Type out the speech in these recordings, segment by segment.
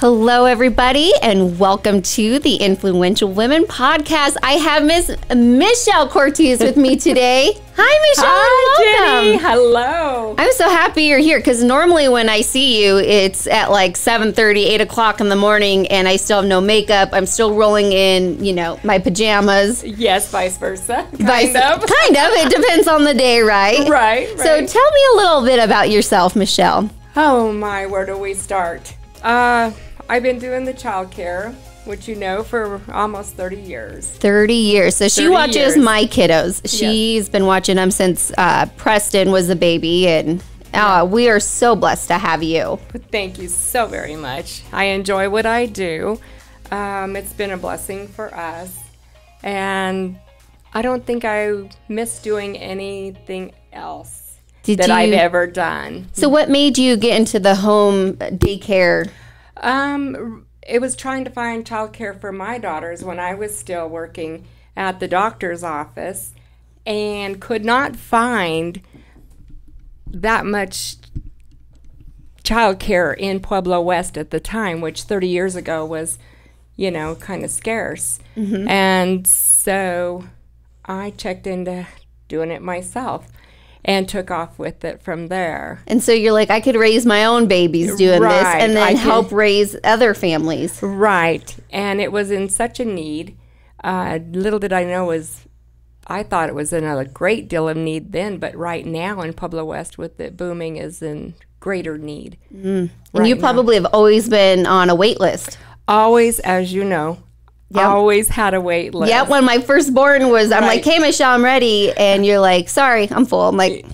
Hello, everybody, and welcome to the Influential Women Podcast. I have Miss Michelle Cortese with me today. Hi, Michelle. Hi, welcome. Jenny. Hello. I'm so happy you're here because normally when I see you, it's at like 7:30, 8 o'clock in the morning, and I still have no makeup. I'm still rolling in, my pajamas. Yes, vice versa. Kind of. It depends on the day, right? Right. So tell me a little bit about yourself, Michelle. Oh, my. Where do we start? I've been doing the childcare, which for almost 30 years. 30 years. So she watches my kiddos. She's been watching them since Preston was a baby, and we are so blessed to have you. Thank you so very much. I enjoy what I do. It's been a blessing for us, and I don't think I miss doing anything else I've ever done. So what made you get into the home daycare? It was trying to find childcare for my daughters when I was still working at the doctor's office and could not find that much childcare in Pueblo West at the time, which 30 years ago was, kind of scarce. Mm-hmm. And so I checked into doing it myself and took off with it from there. And so you're like, I could raise my own babies doing this and then help raise other families. Right. And it was in such a need. Little did I know I thought it was in a great deal of need then, but right now in Pueblo West with it booming is in greater need. And you probably have always been on a wait list. Always, as you know. Yep. Always had a wait list. Yeah, when my firstborn was, I'm like, hey, Michelle, I'm ready. And you're like, sorry, I'm full. I'm like,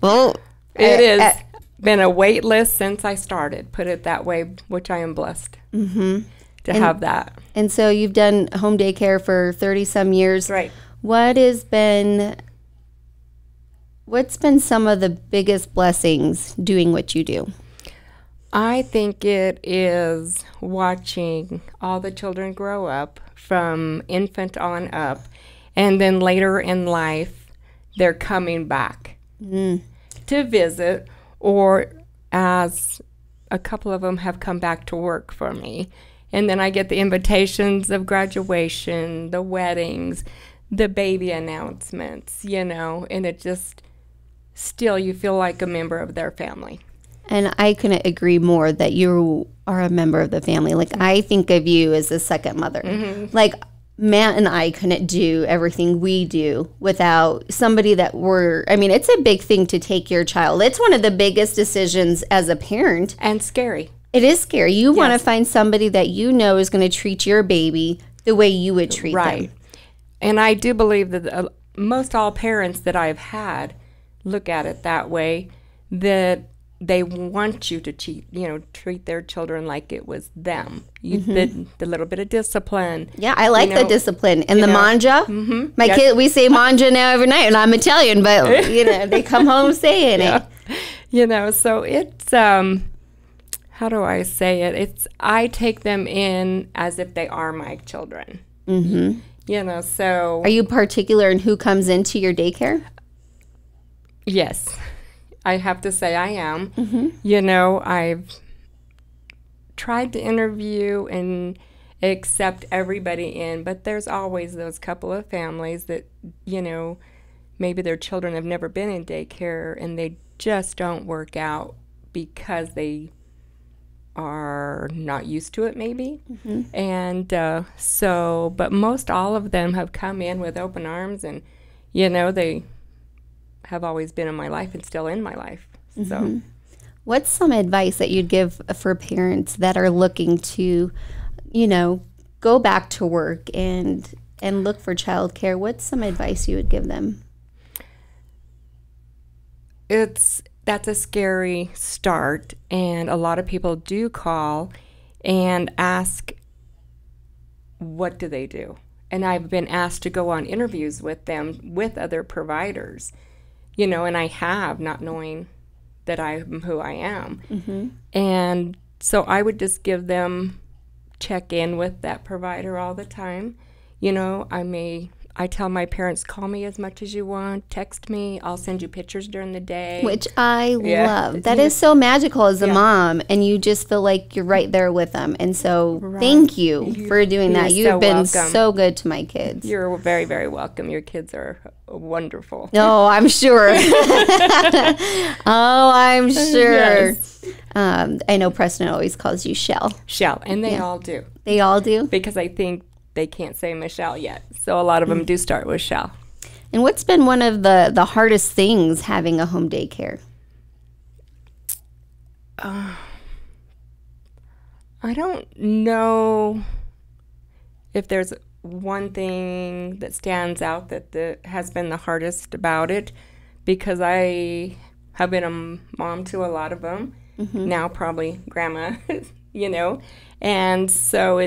well. It has been a wait list since I started, put it that way, which I am blessed to have that. And so you've done home daycare for 30-some years. Right. What's been some of the biggest blessings doing what you do? I think it is watching all the children grow up from infant on up, and then later in life, they're coming back to visit, or as a couple of them have come back to work for me. And then I get the invitations of graduation, the weddings, the baby announcements, and it just, still you feel like a member of their family. And I couldn't agree more that you are a member of the family. Like, I think of you as a second mother. Mm-hmm. Like, Matt and I couldn't do everything we do without somebody it's a big thing to take your child. It's one of the biggest decisions as a parent. And scary. It is scary. You want to find somebody that you know is going to treat your baby the way you would treat them. And I do believe that most all parents that I've had look at it that way, that they want you to treat their children like it was them. The little bit of discipline. Yeah, I like the discipline. And the manja. Mm-hmm. My kid, we say manja now every night, and I'm Italian, but, they come home saying it. So it's, how do I say it? I take them in as if they are my children. Mm-hmm. So. Are you particular in who comes into your daycare? Yes. I have to say I am. Mm-hmm. I've tried to interview and accept everybody in, but there's always those couple of families that, maybe their children have never been in daycare and they just don't work out because they are not used to it maybe. Mm-hmm. And but most all of them have come in with open arms and, they have always been in my life and still in my life. So, what's some advice that you'd give for parents that are looking to, go back to work and look for childcare? What's some advice you would give them? That's a scary start, and a lot of people do call and ask, what do they do? And I've been asked to go on interviews with them with other providers. And I have, not knowing that I'm who I am. Mm-hmm. And so I would just give them, check in with that provider all the time. I may I tell my parents, call me as much as you want, text me, I'll send you pictures during the day. Which I love. That is so magical as a mom, and you just feel like you're right there with them. And so thank you for doing that. You've been so good to my kids. You're very, very welcome. Your kids are wonderful. Oh, I'm sure. I'm sure. Yes. I know Preston always calls you Shell. Shell, and they all do. They all do? Because I think they can't say Michelle yet. So a lot of them do start with Shell. And what's been one of the hardest things having a home daycare? I don't know if there's one thing that stands out that has been the hardest about it, because I have been a mom to a lot of them. Mm-hmm. Now probably grandma, And so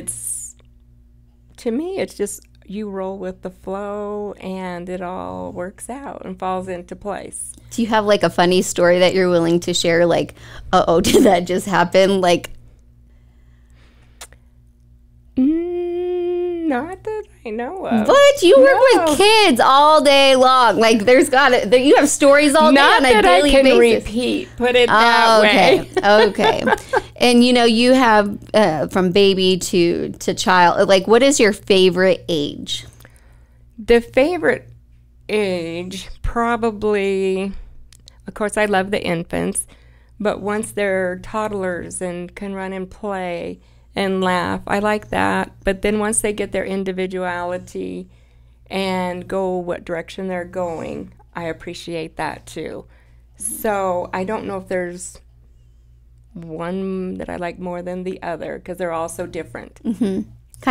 to me, it's just you roll with the flow and it all works out and falls into place. Do you have like a funny story that you're willing to share? Like, did that just happen? Like, not that I know of. But you work with kids all day long. Like, you have stories all day on a daily basis. Not that I can repeat. Put it that way. Okay. And you have from baby to child. Like, what is your favorite age? The favorite age, probably, of course, I love the infants. But once they're toddlers and can run and play and laugh, I like that. But then once they get their individuality and go what direction they're going, I appreciate that too. So I don't know if there's one that I like more than the other, because they're all so different. Mm-hmm.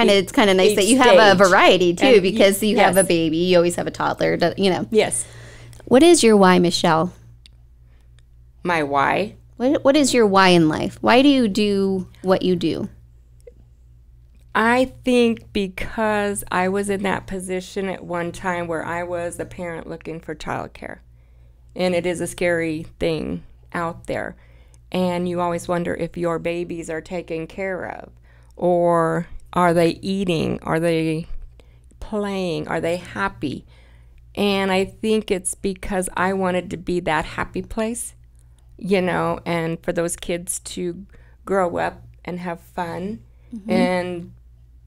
It's kind of nice that you have a variety too, because you have a baby, you always have a toddler, Yes. What is your why, Michelle? My why? What is your why in life? Why do you do what you do? I think because I was in that position at one time where I was a parent looking for childcare. And it is a scary thing out there. And you always wonder if your babies are taken care of. Or are they eating? Are they playing? Are they happy? And I think it's because I wanted to be that happy place, and for those kids to grow up and have fun and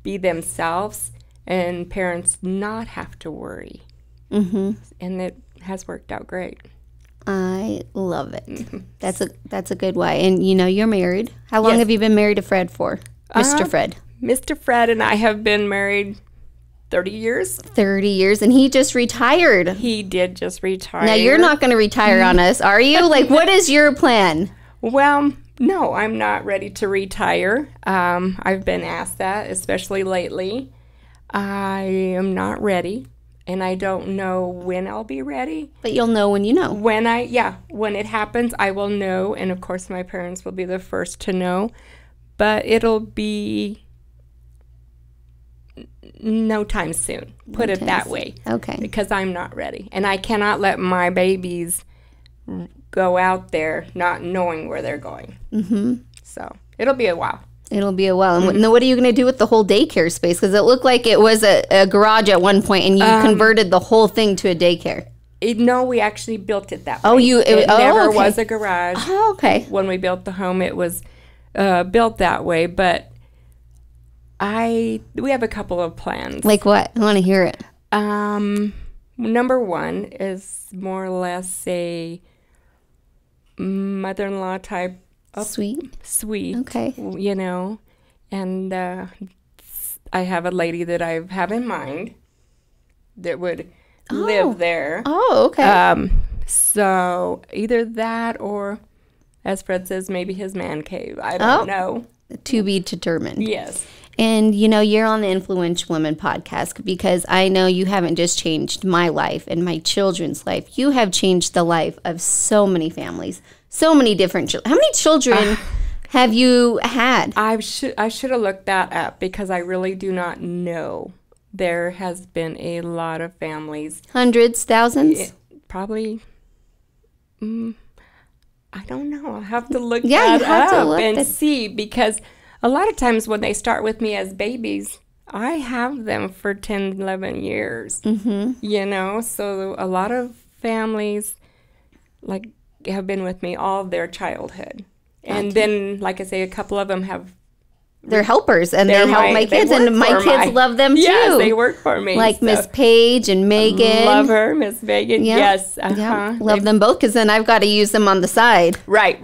be themselves, and parents not have to worry. Mm-hmm. And it has worked out great. I love it. Mm-hmm. That's a good why. And you're married. How long have you been married to Fred for? Mr. Fred. Mr. Fred and I have been married 30 years. 30 years, and he just retired. He did just retire. Now, you're not going to retire on us, are you? Like, what is your plan? Well, no, I'm not ready to retire. I've been asked that, especially lately. I am not ready, and I don't know when I'll be ready. But you'll know when you know. When it happens, I will know, and of course my parents will be the first to know. But it'll be no time soon, put it that way. Okay. Because I'm not ready, and I cannot let my babies go out there not knowing where they're going. Mm-hmm. So it'll be a while. It'll be a while. And what are you going to do with the whole daycare space? Because it looked like it was a garage at one point, and you converted the whole thing to a daycare. No, we actually built it that way. Oh, it never was a garage. Oh, okay. When we built the home, it was built that way. But we have a couple of plans. Like what? I want to hear it. Number one is more or less a mother-in-law type suite. Okay. And I have a lady that I have in mind that would live there. Oh, okay. So either that, or, as Fred says, maybe his man cave. I don't know. To be determined. Yes. And, you're on the Influential Women podcast, because I know you haven't just changed my life and my children's life. You have changed the life of so many families, so many different children. How many children have you had? I should have looked that up, because I really do not know. There has been a lot of families. Hundreds, thousands? Probably. I don't know. I'll have to look that up and see, because a lot of times when they start with me as babies, I have them for 10, 11 years, you know, so a lot of families like have been with me all their childhood. And then, like I say, a couple of them have. They're helpers, and they help my kids, and my kids love them too. Yes, they work for me. Like Miss Paige and Megan. Love her, Miss Megan. Yep. Yes. Yep. Love them both, because then I've got to use them on the side. Right.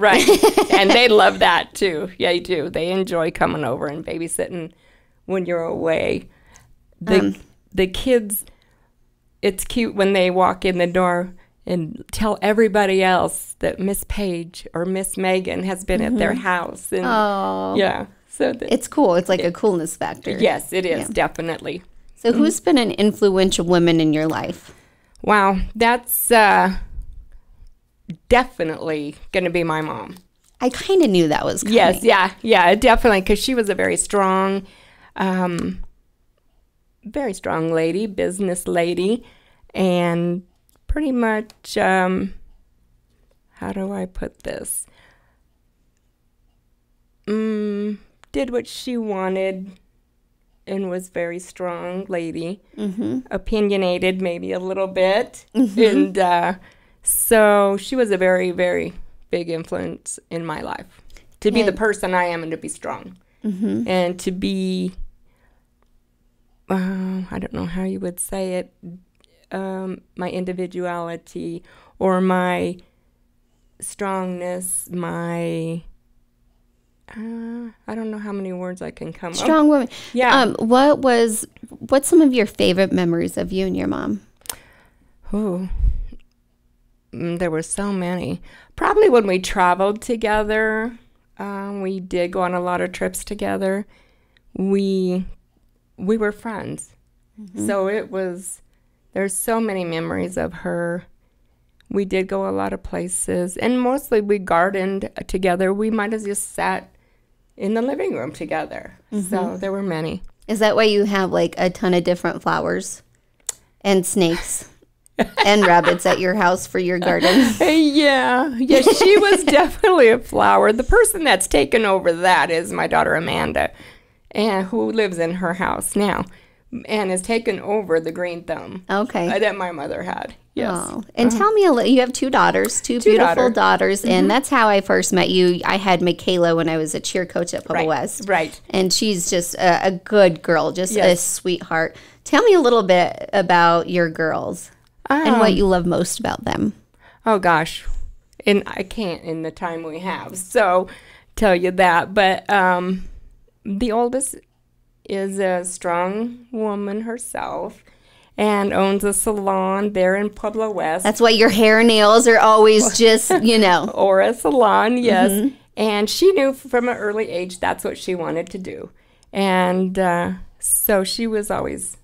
And they love that too. Yeah, they do. They enjoy coming over and babysitting when you're away. The kids, it's cute when they walk in the door and tell everybody else that Miss Paige or Miss Megan has been at their house. And, yeah. So it's cool. It's like a coolness factor. Yes, it is, definitely. So who's been an influential woman in your life? Wow, that's definitely going to be my mom. I kind of knew that was coming. Yes, yeah, definitely, because she was a very strong lady, business lady, and pretty much, how do I put this? Did what she wanted and was very strong lady, opinionated maybe a little bit, and so she was a very, very big influence in my life to be the person I am and to be strong and to be, I don't know how you would say it, my individuality or my strongness, my I don't know how many words I can come up. Strong woman. Yeah. What's some of your favorite memories of you and your mom? Oh, there were so many. Probably when we traveled together. We did go on a lot of trips together. We were friends. So there's so many memories of her. We did go a lot of places, and mostly we gardened together. We might have just sat in the living room together. So there were many. Is that why you have like a ton of different flowers and snakes and rabbits at your house for your garden? Yeah, she was definitely a flower. The person that's taken over that is my daughter Amanda, and who lives in her house now, and has taken over the green thumb. Okay. That my mother had. Yes. Oh. And tell me a little, you have two daughters, two beautiful daughters, and that's how I first met you. I had Michaela when I was a cheer coach at Pueblo West. Right. And she's just a good girl, just a sweetheart. Tell me a little bit about your girls and what you love most about them. Oh, gosh. And I can't in the time we have, so tell you that. But the oldest is a strong woman herself and owns a salon there in Pueblo West. That's why your hair and nails are always just, Or a salon, yes. And she knew from an early age that's what she wanted to do. And so she was always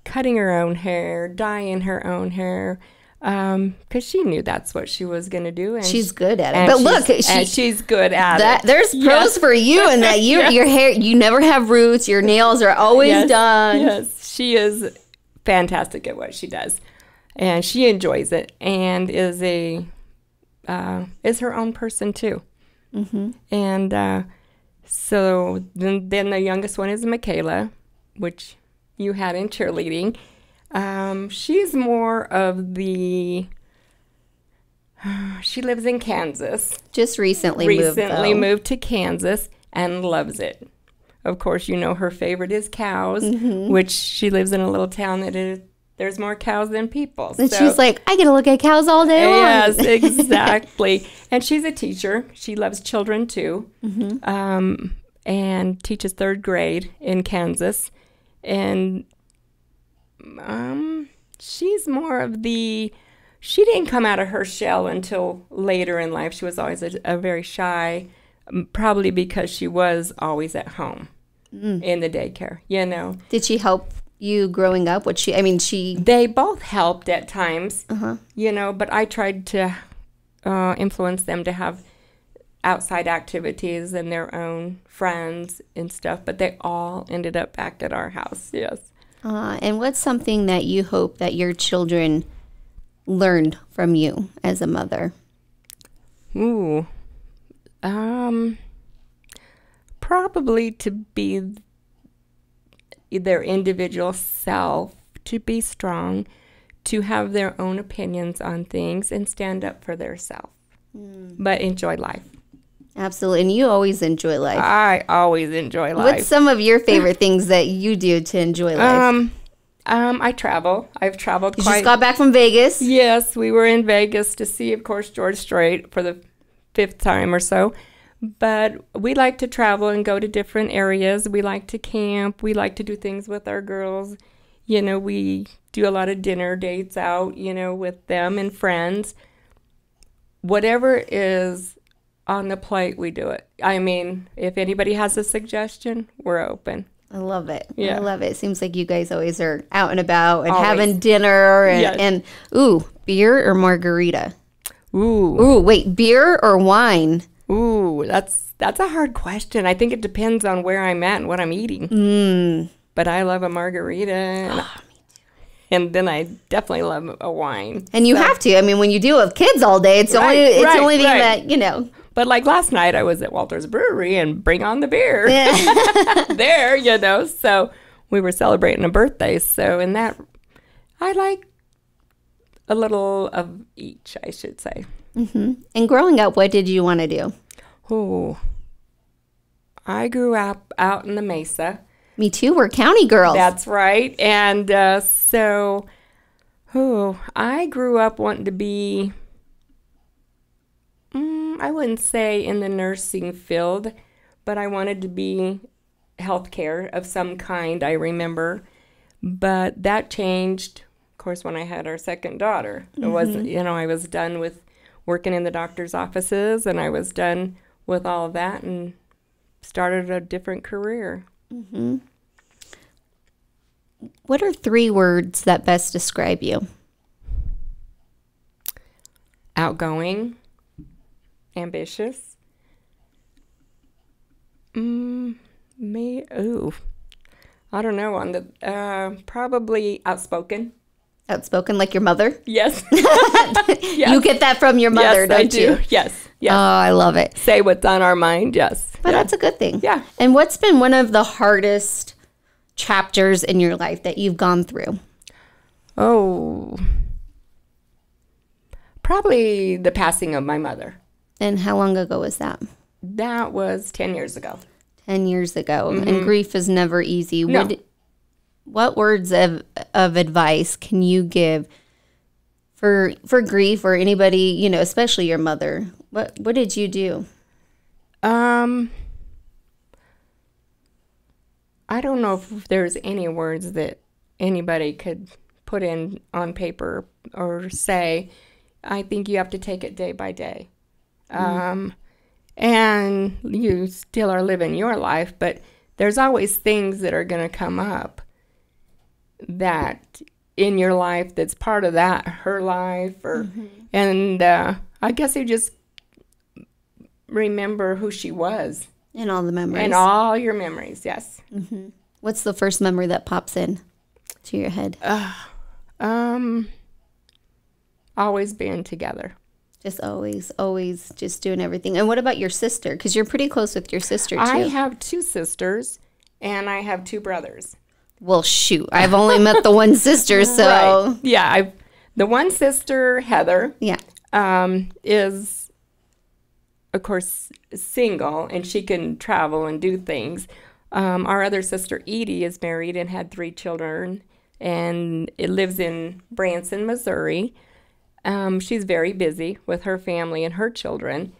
cutting her own hair, dyeing her own hair, because she knew that's what she was going to do. And she's good at it. But look, she's good at it. There's pros for you in that your hair, you never have roots. Your nails are always done. Yes, she is fantastic at what she does, and she enjoys it, and is her own person too. And so then the youngest one is Michaela, which you had in cheerleading. She's more of she lives in Kansas. Just recently moved to Kansas and loves it. Of course, her favorite is cows, which she lives in a little town that there's more cows than people. And she's like, I get to look at cows all day long. Yes, exactly. And she's a teacher. She loves children too, and teaches 3rd grade in Kansas. And she's more of she didn't come out of her shell until later in life. She was always a very shy, probably because she was always at home in the daycare, Did she help you growing up? They both helped at times, but I tried to influence them to have outside activities and their own friends and stuff, but they all ended up back at our house, yes. And what's something that you hope that your children learned from you as a mother? Ooh. Probably to be their individual self, to be strong, to have their own opinions on things and stand up for their self, but enjoy life. Absolutely. And you always enjoy life. I always enjoy life. What's some of your favorite things that you do to enjoy life? I travel. I've traveled You quite... just got back from Vegas. Yes, we were in Vegas to see, of course, George Strait for the 5th time or so. But we like to travel and go to different areas. We like to camp. We like to do things with our girls. You know, we do a lot of dinner dates out, you know, with them and friends. Whatever is on the plate, we do it. I mean, if anybody has a suggestion, we're open. I love it. Yeah. I love it. It seems like you guys always are out and about and Always. having dinner and, Yes. and ooh, beer or margarita? Ooh. Ooh, wait, beer or wine? Ooh, that's a hard question. I think it depends on where I'm at and what I'm eating. But I love a margarita. And then I definitely love a wine. And you have to. I mean, when you deal with kids all day, it's the only thing that, you know. But like last night, I was at Walter's Brewery and bring on the beer there, you know. So we were celebrating a birthday. So in that, I like a little of each, I should say. And growing up, what did you want to do? Oh, I grew up out in the Mesa. Me too. We're county girls. That's right. And I grew up wanting to be, I wouldn't say in the nursing field, but I wanted to be healthcare of some kind, I remember. But that changed, of course, when I had our second daughter. It was, you know, I was done with working in the doctor's offices, and I was done with all of that and started a different career. What are 3 words that best describe you? Outgoing, ambitious. I don't know. On the probably outspoken. Outspoken, like your mother? Yes. You get that from your mother, yes, don't you? I do. Yes. Yes. Oh, I love it. Say what's on our mind. Yes. But that's a good thing. Yeah. And what's been one of the hardest chapters in your life that you've gone through? Oh, probably the passing of my mother. And how long ago was that? That was 10 years ago. 10 years ago. And grief is never easy. No. What words of advice can you give for grief or anybody, you know, especially your mother? What did you do? I don't know if there's any words that anybody could put in on paper or say. I think you have to take it day by day. And you still are living your life, but there's always things that are going to come up that in your life that's part of that, her life. And I guess you just remember who she was. And all the memories. And all your memories, yes. What's the first memory that pops in to your head? Always being together. Just always just doing everything. And what about your sister? Because you're pretty close with your sister, too. I have 2 sisters, and I have 2 brothers. Well, shoot. I've only met the one sister, so. Right. Yeah, the one sister, Heather, is, of course, single, and she can travel and do things. Our other sister, Edie, is married and had 3 children, and it lives in Branson, Missouri. She's very busy with her family and her children,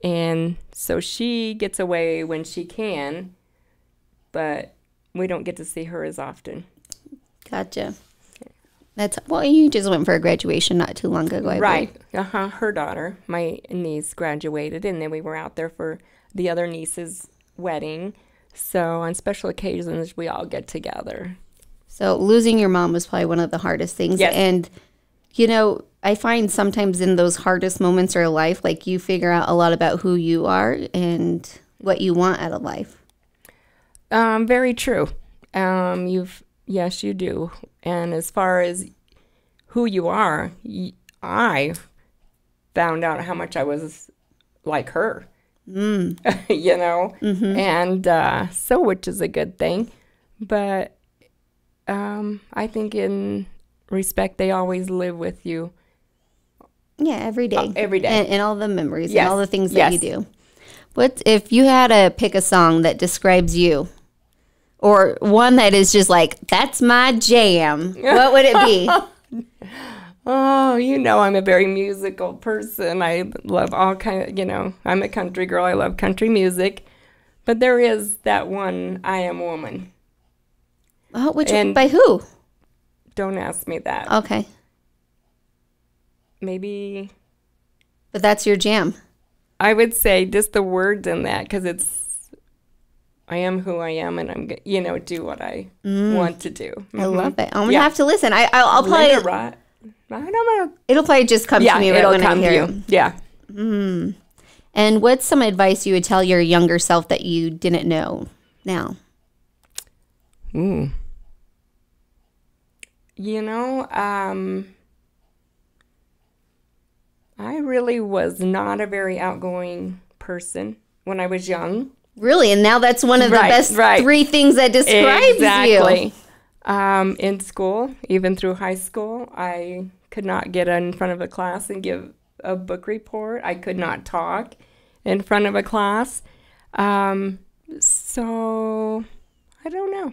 and so she gets away when she can, but we don't get to see her as often. Gotcha. Well, you just went for a graduation not too long ago, I Right. Her daughter, my niece, graduated, and then we were out there for the other niece's wedding. So on special occasions, we all get together. So losing your mom was probably one of the hardest things. Yes. And, you know, I find sometimes in those hardest moments of your life, like you figure out a lot about who you are and what you want out of life. Very true. Yes, you do. And as far as who you are, I found out how much I was like her. You know, and so which is a good thing. But I think in respect, they always live with you. Yeah, every day. Every day. And all the memories Yes. and all the things that you do. What if you had to pick a song that describes you, or one that is just like, that's my jam, what would it be? Oh, I'm a very musical person. I love all kind of, I'm a country girl. I love country music. But there is that one, I Am Woman. Oh, by who? Don't ask me that. Okay. Maybe. But that's your jam. I would say just the words in that, because it's, I am who I am, and I'm, do what I want to do. I love it. I'm going to have to listen. I'll probably. I don't know. It'll probably just come to me right when I hear it. Yeah. And what's some advice you would tell your younger self that you didn't know now? I really was not a very outgoing person when I was young. Really? And now that's one of the best three things that describes you. In school, even through high school, I could not get in front of a class and give a book report. I could not talk in front of a class. So, I don't know.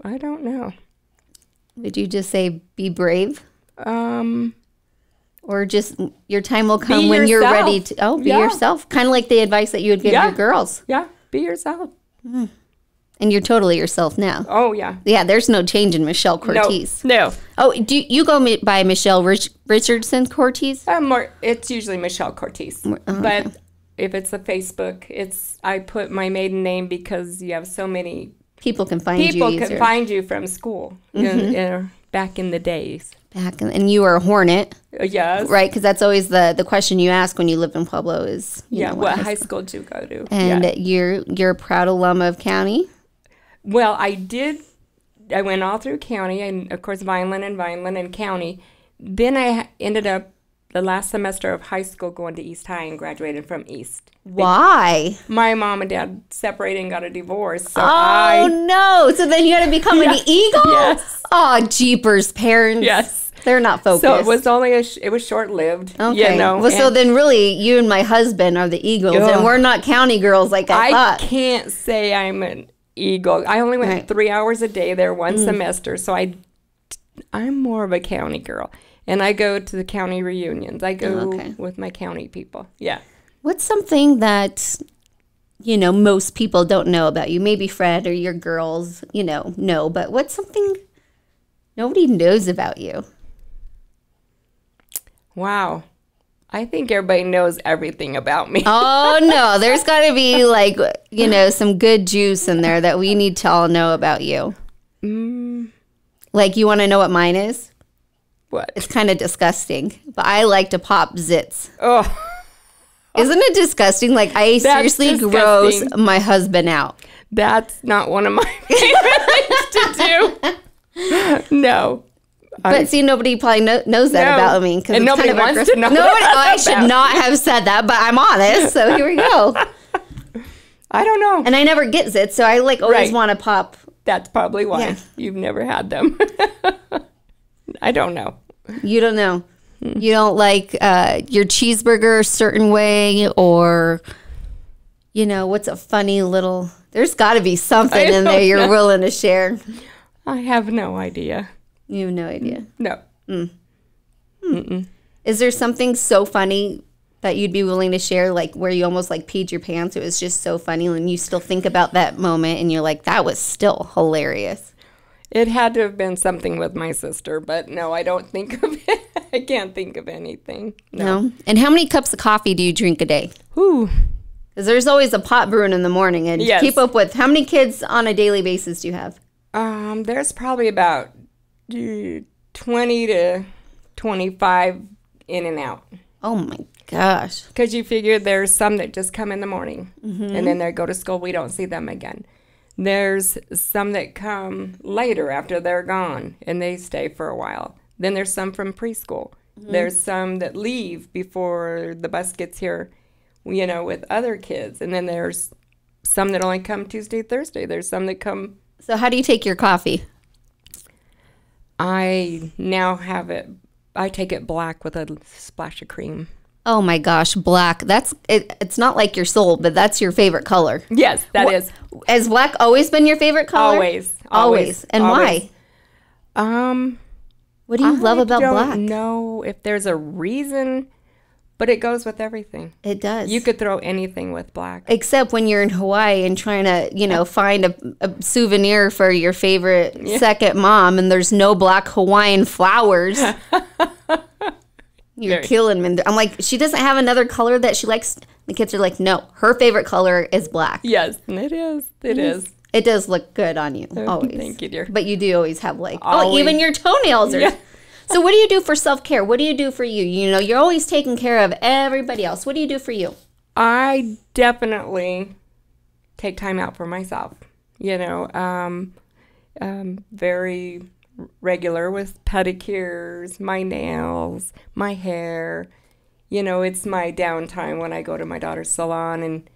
I don't know. Would you just say be brave? Or just your time will come when you're ready to be yourself. Kind of like the advice that you would give your girls. Yeah, be yourself. And you're totally yourself now. Oh, yeah. Yeah, there's no change in Michelle Cortese. No. Oh, do you go by Michelle Richardson Cortese? It's usually Michelle Cortese. But if it's a Facebook, I put my maiden name because you have so many... People can find you People can find you from school back in the days. And you were a Hornet. Yes. Right, because that's always the question you ask when you live in Pueblo is... what high school did you go to? And you're a proud alum of county? Well, I did. I went all through county, and of course Vineland and county. Then I ended up the last semester of high school going to East High and graduated from East. Why? My mom and dad separated and got a divorce. So no! So then you had to become an eagle? Yes. Oh, jeepers, parents. Yes. They're not focused. So it was only it was short-lived. Okay. Well, so then really you and my husband are the eagles, and we're not county girls like I thought. I can't say I'm an eagle. I only went 3 hours a day there one semester, so I'm more of a county girl. And I go to the county reunions. I go with my county people. Yeah. What's something that, most people don't know about you? Maybe Fred or your girls, know. But what's something nobody knows about you? Wow. I think everybody knows everything about me. Oh, no. There's got to be, some good juice in there that we need to all know about you. Like, you want to know what mine is? What? It's kind of disgusting, but I like to pop zits. Oh. Isn't it disgusting? Like, I seriously gross my husband out. That's not one of my favorite things to do. No. But see, nobody probably knows that about me. And nobody kind of wants to know I should not have said that, but I'm honest, so here we go. I don't know. And I never get zits, so I always want to pop. That's probably why you've never had them. I don't know. You don't know. You don't like your cheeseburger a certain way, or, what's a funny little... There's got to be something in there you're willing to share. I have no idea. You have no idea? No. Is there something so funny that you'd be willing to share, like where you almost peed your pants? It was just so funny, and you still think about that moment, and you're like, that was still hilarious. It had to have been something with my sister, but no, I don't think of it. I can't think of anything. No. And how many cups of coffee do you drink a day? Because there's always a pot brewing in the morning, and keep up with. How many kids on a daily basis do you have? There's probably about 20 to 25 in and out. Oh my gosh. Because you figure there's some that just come in the morning, and then they go to school. We don't see them again. There's some that come later after they're gone, and they stay for a while. Then there's some from preschool. There's some that leave before the bus gets here, with other kids. And then there's some that only come Tuesday, Thursday. There's some that come So how do you take your coffee? I now have it. I take it black with a splash of cream. Oh my gosh, black. That's it. It's not like your soul, but that's your favorite color. Yes, that is. Has black always been your favorite color? Always. And always. Why? What do you love about black? I don't know if there's a reason, but it goes with everything. It does. You could throw anything with black. Except when you're in Hawaii and trying to, find a souvenir for your favorite second mom, and there's no black Hawaiian flowers. You're killing me. I'm like, she doesn't have another color that she likes. The kids are like, no, her favorite color is black. Yes, and it is. It is. It does look good on you, always. Thank you, dear. But you do always have even your toenails are. Yeah. So what do you do for self-care? What do you do for you? You're always taking care of everybody else. What do you do for you? I definitely take time out for myself. Very regular with pedicures, my nails, my hair. It's my downtime when I go to my daughter's salon and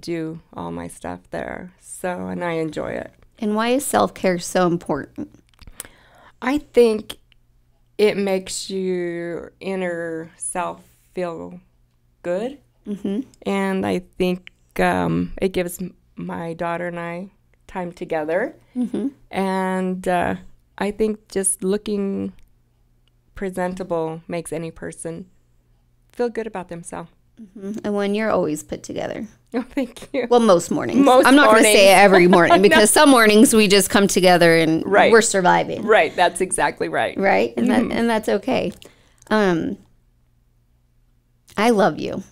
do all my stuff there. So, and I enjoy it. And why is self-care so important? I think it makes your inner self feel good. Mm-hmm. And I think it gives my daughter and I time together. Mm-hmm. And I think just looking presentable makes any person feel good about themselves. Mm-hmm. And when you're always put together. Oh, thank you. Well, most mornings. I'm not going to say every morning because some mornings we just come together and we're surviving. Right. That's exactly right. Right. And and that's okay. I love you.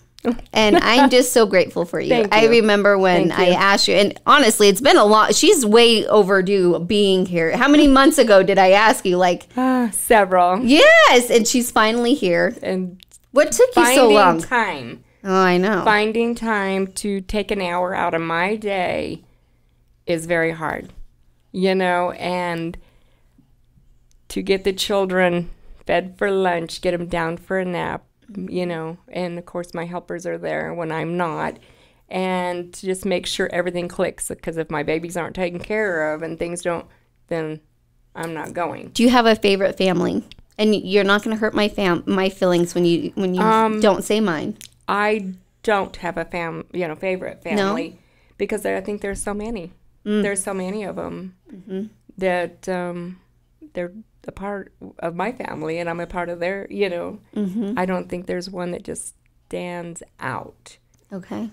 And I'm just so grateful for you. Thank you. I remember when I asked you, and honestly, it's been a lot. She's way overdue being here. How many months ago did I ask you? Several. Yes. And she's finally here. And what took you so long? Finding time. Oh, I know. Finding time to take an hour out of my day is very hard, and to get the children fed for lunch, get them down for a nap, and of course my helpers are there when I'm not, and to just make sure everything clicks, because if my babies aren't taken care of and things don't, then I'm not going. Do you have a favorite family? And you're not going to hurt my feelings when you don't say mine. I don't have a favorite family, no? Because I think there's so many. There's so many of them that they're a part of my family, and I'm a part of their. I don't think there's one that just stands out. Okay.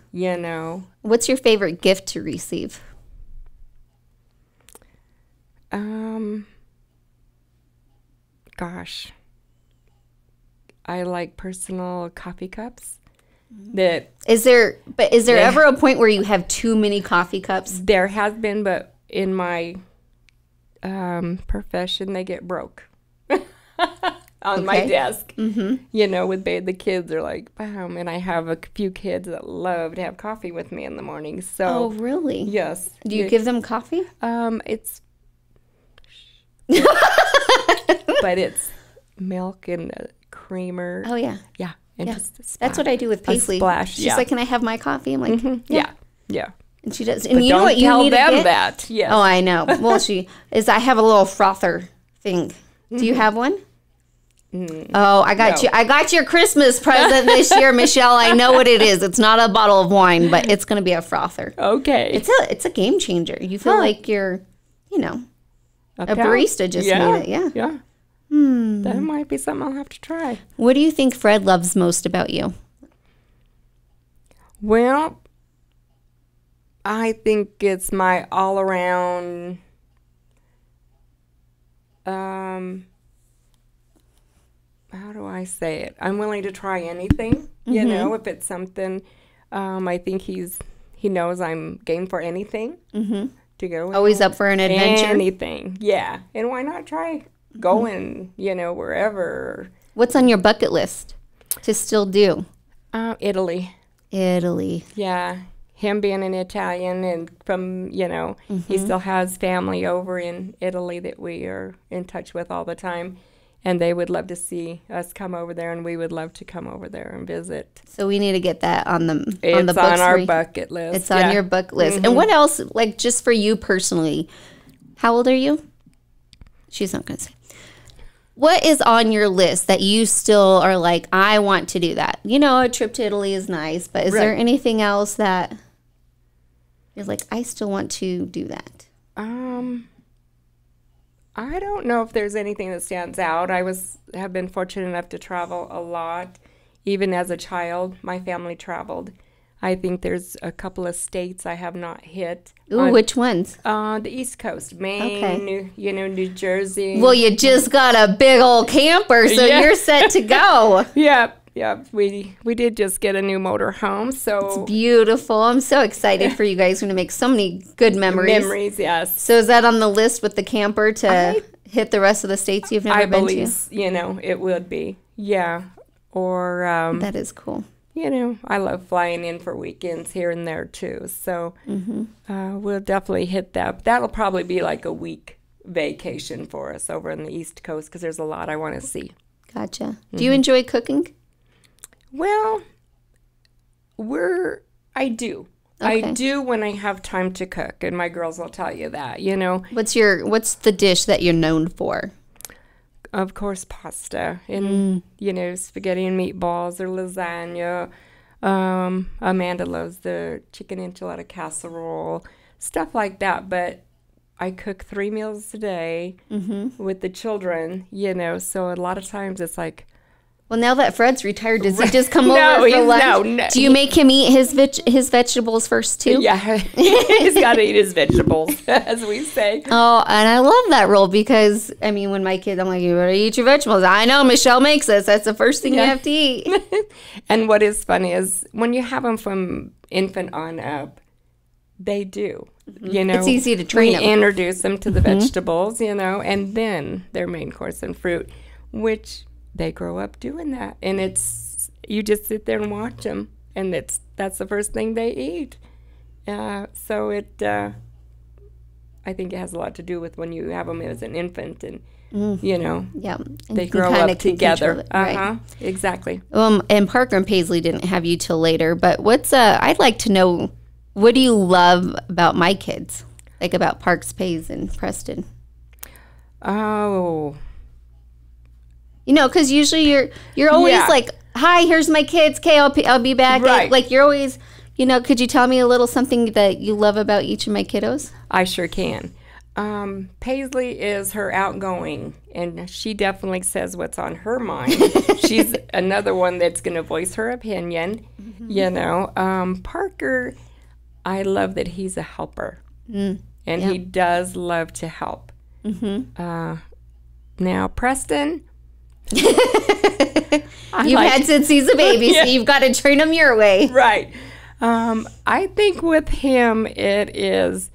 What's your favorite gift to receive? Gosh, I like personal coffee cups. Is there ever a point where you have too many coffee cups? There has been, but in my profession, they get broke on my desk. Mm-hmm. With the kids are like, bam, and I have a few kids that love to have coffee with me in the morning. So, oh, really? Yes. Do you give them coffee? It's. But it's milk and creamer. Oh, yeah. Yeah. And just that's what I do with Paisley. She's like, can I have my coffee? I'm like, yeah. And she does. And but you know what you need to get? Don't tell them that. Yes. Oh, I know. Well, I have a little frother thing. Do you have one? Oh, I got you. I got your Christmas present this year, Michelle. I know what it is. It's not a bottle of wine, but it's going to be a frother. Okay. It's a game changer. You feel like you're, a barista just made it. Yeah. Yeah. That might be something I'll have to try. What do you think Fred loves most about you? Well, I think it's my all-around, how do I say it? I'm willing to try anything, if it's something. I think he knows I'm game for anything to go. Always up for an adventure? Anything, yeah. And why not try going, wherever. What's on your bucket list to still do? Italy. Yeah. Him being an Italian and from, he still has family over in Italy that we are in touch with all the time. And they would love to see us come over there, and we would love to come over there and visit. So we need to get that on the books. It's on our bucket list. It's on your bucket list. And what else, like just for you personally, how old are you? She's not going to say. What is on your list that you still are like, I want to do that? You know, a trip to Italy is nice, but is there anything else that you're like, I still want to do that? I don't know if there's anything that stands out. Have been fortunate enough to travel a lot. Even as a child, my family traveled. I think there's a couple of states I have not hit. Ooh, which ones? The East Coast, Maine, New Jersey. Well, you just got a big old camper, so you're set to go. Yep. We did just get a new motor home, so it's beautiful. I'm so excited for you guys. We're gonna make so many good memories. Memories, yes. So is that on the list with the camper to hit the rest of the states you've never been to? It would be. Yeah. Or that is cool. I love flying in for weekends here and there too. So we'll definitely hit that. That'll probably be like a week vacation for us over on the East Coast because there's a lot I want to see. Gotcha. Do you enjoy cooking? Well, I do. Okay. I do when I have time to cook, and my girls will tell you that, What's the dish that you're known for? Of course, pasta and, spaghetti and meatballs or lasagna. Amanda loves the chicken enchilada casserole, stuff like that. But I cook 3 meals a day with the children, so a lot of times it's like, well, now that Fred's retired, does he just come over for lunch? No. Do you make him eat his vegetables first, too? Yeah, he's got to eat his vegetables, as we say. Oh, and I love that rule because, when my kids, I'm like, you better eat your vegetables. I know, Michelle makes us. That's the first thing you have to eat. And what is funny is when you have them from infant on up, they do. It's easy to train them. We introduce them to the vegetables, and then their main course and fruit, which they grow up doing that, and you just sit there and watch them, and that's the first thing they eat. So I think it has a lot to do with when you have them as an infant, and they grow up together. Right. Exactly. And Parker and Paisley didn't have you till later, but I'd like to know, what do you love about my kids, like about Parks, Paisley, and Preston? Oh. Because usually you're always like, hi, here's my kids. Okay, I'll be back. Right. Like you're always, could you tell me a little something that you love about each of my kiddos? I sure can. Paisley is her outgoing, and she definitely says what's on her mind. She's another one that's going to voice her opinion. Parker, I love that he's a helper, and he does love to help. Now, Preston... You've had since he's a baby, so you've got to train him your way. Right. I think with him, it is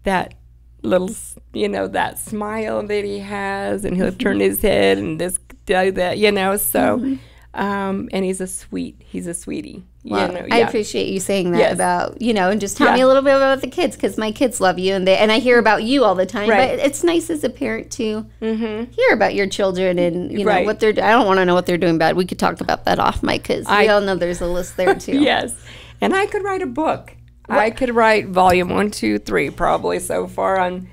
that little, that smile that he has, and he'll turn his head and do that, so, and he's a sweetie. Well, I appreciate you saying that about, and just tell me a little bit about the kids, because my kids love you, and I hear about you all the time. Right. But it's nice as a parent to hear about your children and, what they're doing. I don't want to know what they're doing bad. We could talk about that off mic, because we all know there's a list there, too. Yes. And I could write a book. I could write volume 1, 2, 3 probably so far on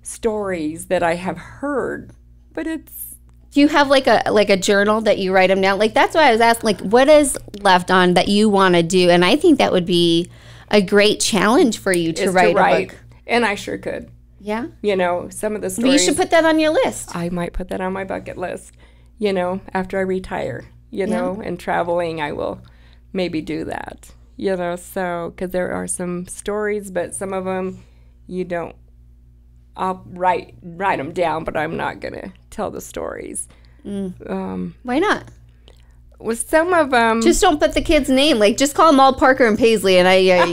stories that I have heard, but it's... Do you have like a journal that you write them down? Like, that's why I was asking, like, what is left on that you want to do? And I think that would be a great challenge for you to write a book. And I sure could. Yeah. Some of the stories. But you should put that on your list. I might put that on my bucket list, after I retire, and traveling, I will maybe do that, so, because there are some stories, but some of them you don't. I'll write them down, but I'm not going to tell the stories. Why not? With some of them... Just don't put the kid's name. Like, just call them all Parker and Paisley, and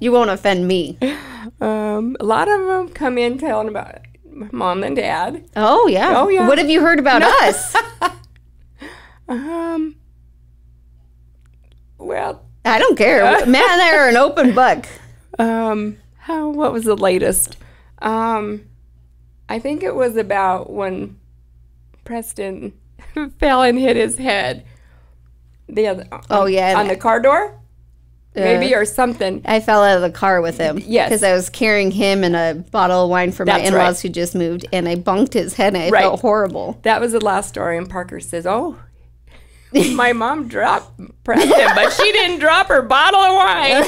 you won't offend me. A lot of them come in telling about Mom and Dad. Oh, yeah. Oh, yeah. What have you heard about us? Well... I don't care. Matt and I are an open book. What was the latest? I think it was about when Preston fell and hit his head. On the car door? Maybe, or something. I fell out of the car with him. Yes. Because I was carrying him and a bottle of wine for my in-laws who just moved, and I bunked his head, and I felt horrible. That was the last story, and Parker says, oh, my mom dropped Preston, but she didn't drop her bottle of wine.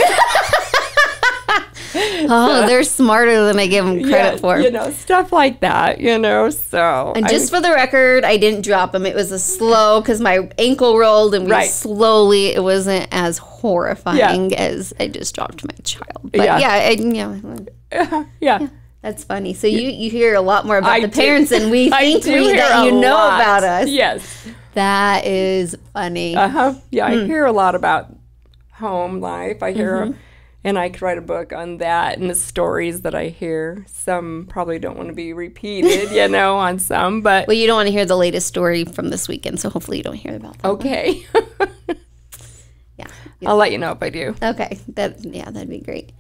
They're smarter than I give them credit for. Stuff like that, so. And just for the record, I didn't drop him. It was a slow, because my ankle rolled, and it wasn't as horrifying as I just dropped my child. But yeah, that's funny. So you hear a lot more about the parents than we think that you know about us. Yes. That is funny. Yeah, I hear a lot about home life. I hear... And I could write a book on that and the stories that I hear. Some probably don't want to be repeated, on some. But well, you don't want to hear the latest story from this weekend, so hopefully you don't hear about that. Okay. Yeah. I'll let you know if I do. Okay. That'd be great.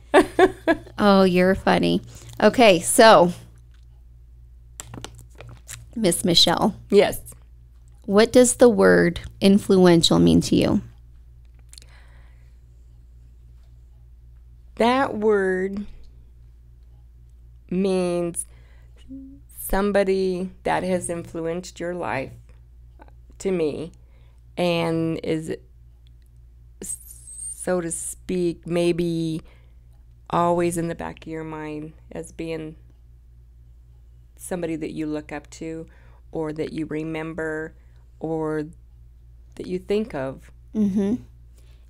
Oh, you're funny. Okay, so Miss Michelle. Yes. What does the word influential mean to you? That word means somebody that has influenced your life, to me, and is, so to speak, maybe always in the back of your mind as being somebody that you look up to, or that you remember, or that you think of. Mm-hmm.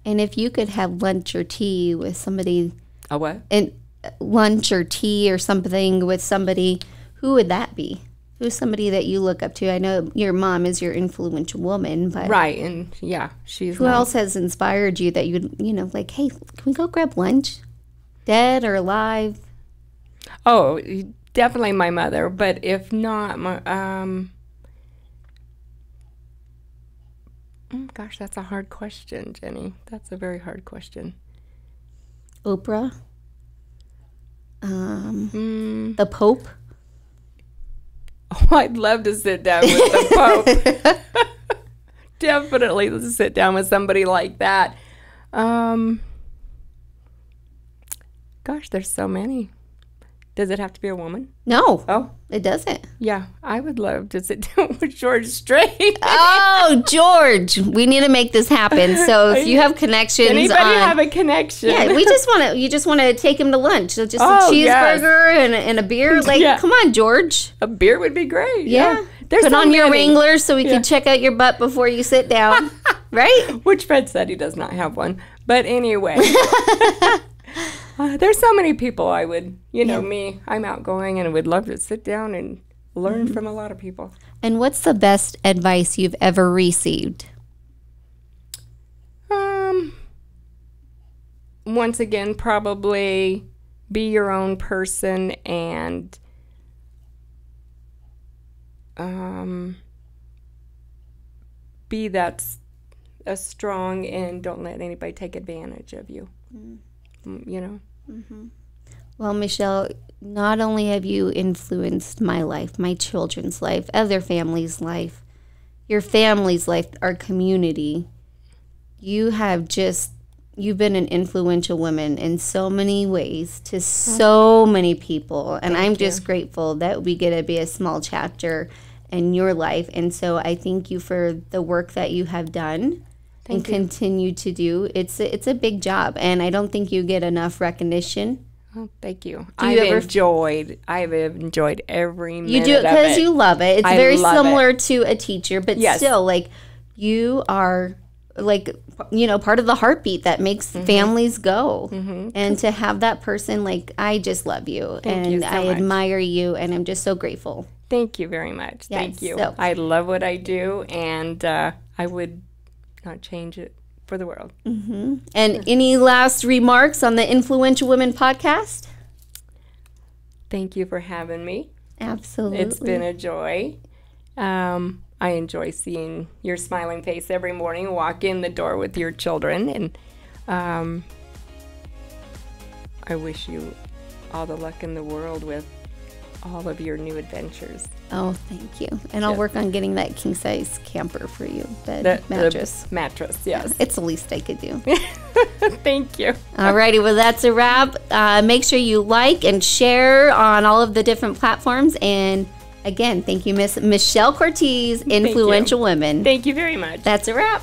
And if you could have lunch or tea with somebody... A what? And lunch or tea or something with somebody, who would that be? Who's somebody that you look up to? I know your mom is your influential woman, but... Right, and she's... Who else has inspired you that you'd, like, hey, can we go grab lunch? Dead or alive? Oh, definitely my mother, but if not, gosh, that's a hard question, Jenny. That's a very hard question. Oprah? The Pope? Oh, I'd love to sit down with the Pope. Definitely sit down with somebody like that. Gosh, there's so many. Does it have to be a woman? No. Oh. It doesn't. Yeah, I would love to sit down with George Strait. Oh, George. We need to make this happen. So if you have connections. Anybody have a connection? Yeah, you just want to take him to lunch. So just a cheeseburger and a beer. Like, come on, George. A beer would be great. Yeah. Put on your Wranglers so we can check out your butt before you sit down. Right? Which Fred said he does not have one. But anyway. There's so many people I would, me, I'm outgoing and would love to sit down and learn from a lot of people. And what's the best advice you've ever received? Once again, probably be your own person and be that strong and don't let anybody take advantage of you. Well, Michelle, not only have you influenced my life, my children's life, other families' life, your family's life, our community, you've been an influential woman in so many ways to so many people. And I'm just grateful that we get to be a small chapter in your life. And so I thank you for the work that you have done. And continue to do. It's a big job, and I don't think you get enough recognition. Oh, thank you. I've enjoyed every minute of it. You do it because you love it. It's very similar to a teacher, but still, like, you are, like, part of the heartbeat that makes families go. And to have that person, like, I just love you, and I admire you, and I'm just so grateful. Thank you very much. Yes, thank you. So. I love what I do, and I would not change it for the world. And any last remarks on the Influential Women podcast? Thank you for having me. Absolutely. It's been a joy. I enjoy seeing your smiling face every morning, walk in the door with your children, and I wish you all the luck in the world with all of your new adventures. Oh, thank you. And I'll work on getting that king size camper for you, mattress. The mattress, yes. It's the least I could do. Thank you. Alrighty, well, that's a wrap. Make sure you like and share on all of the different platforms. And again, thank you, Miss Michelle Cortese, Influential Women. Thank you very much. That's a wrap.